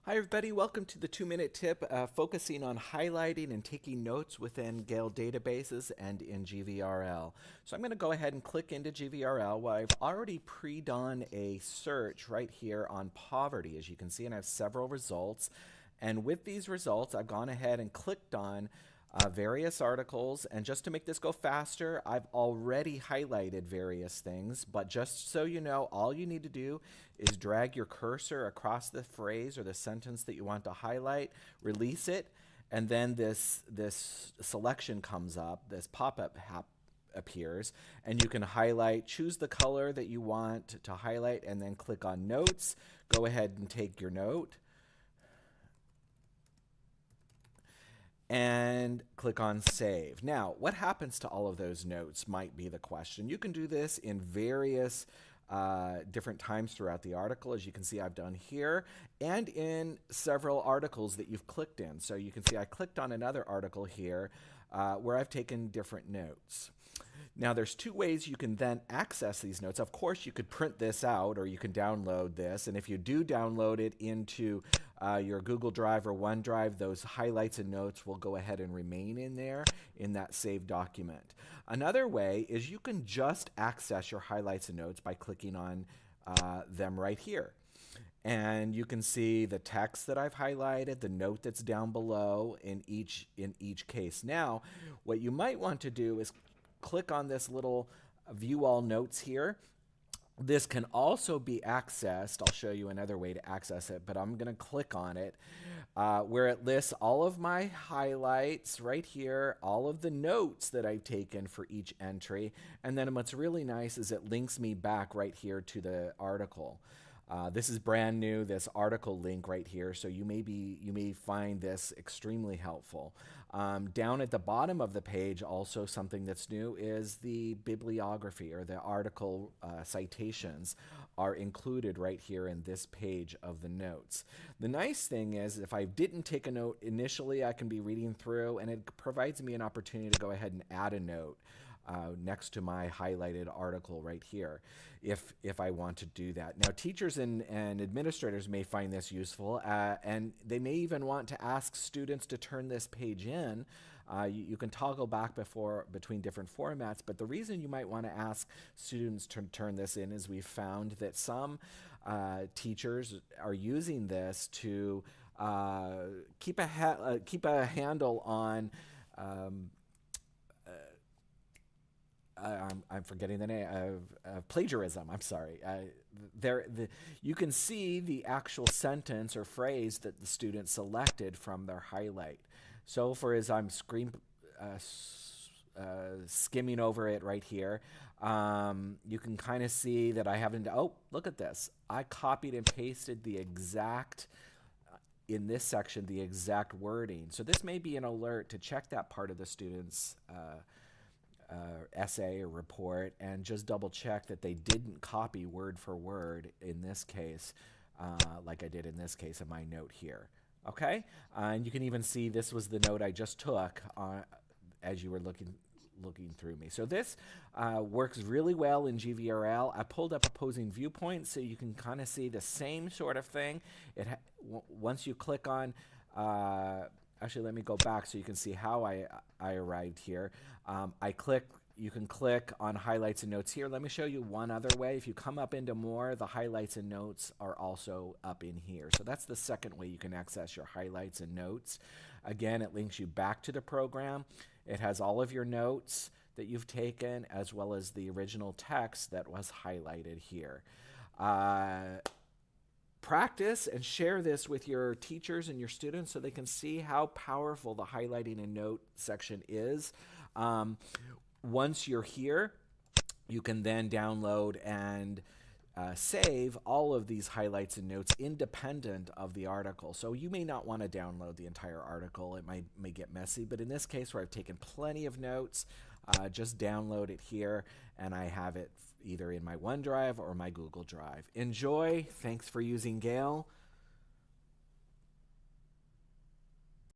Hi, everybody. Welcome to the 2-Minute Tip, focusing on highlighting and taking notes within Gale databases and in GVRL. So I'm going to go ahead and click into GVRL. Well, I've already pre-done a search right here on poverty, as you can see, and I have several results. And with these results, I've gone ahead and clicked on various articles. And just to make this go faster, I've already highlighted various things. But just so you know, all you need to do is drag your cursor across the phrase or the sentence that you want to highlight, release it, and then this selection comes up, this pop-up appears, and you can highlight, choose the color that you want to highlight, and then click on Notes. Go ahead and take your note and click on Save. Now, what happens to all of those notes might be the question. You can do this in various different times throughout the article, as you can see I've done here, and in several articles that you've clicked in. So you can see I clicked on another article here where I've taken different notes. Now, there's two ways you can then access these notes. Of course, you could print this out or you can download this. And if you do download it into your Google Drive or OneDrive, those highlights and notes will go ahead and remain in there in that saved document. Another way is you can just access your highlights and notes by clicking on them right here. And you can see the text that I've highlighted, the note that's down below in each case. Now, what you might want to do is click on this little view all notes here. This can also be accessed. I'll show you another way to access it, but I'm going to click on it where it lists all of my highlights right here, all of the notes that I've taken for each entry. And then what's really nice is it links me back right here to the article. This is brand new, this article link right here, so you may find this extremely helpful. Down at the bottom of the page, also something that's new is the bibliography, or the article citations are included right here in this page of the notes. The nice thing is, if I didn't take a note initially, I can be reading through, and it provides me an opportunity to go ahead and add a note next to my highlighted article right here if I want to do that. Now, teachers and administrators may find this useful, and they may even want to ask students to turn this page in. You can toggle back between different formats, but the reason you might want to ask students to turn this in is we've found that some teachers are using this to keep a handle on I'm forgetting the name of plagiarism. I'm sorry. You can see the actual sentence or phrase that the student selected from their highlight. So as I'm skimming over it right here, you can kind of see that I haven't. Oh, look at this! I copied and pasted the exact. In this section, the exact wording. So this may be an alert to check that part of the student's essay or report and just double check that they didn't copy word for word in this case, like I did in this case of my note here. Okay, and you can even see this was the note I just took as you were looking through me. So this works really well in GVRL. I pulled up opposing viewpoints so you can kind of see the same sort of thing. Once you click on actually, let me go back so you can see how I arrived here. You can click on highlights and notes here. Let me show you one other way. If you come up into more, the highlights and notes are also up in here. So that's the second way you can access your highlights and notes. Again, it links you back to the program. It has all of your notes that you've taken, as well as the original text that was highlighted here. Practice and share this with your teachers and your students so they can see how powerful the highlighting and note section is. Once you're here, you can then download and save all of these highlights and notes independent of the article. So you may not want to download the entire article. It may get messy, but in this case where I've taken plenty of notes, just download it here, and I have it either in my OneDrive or my Google Drive. Enjoy. Thanks for using Gale.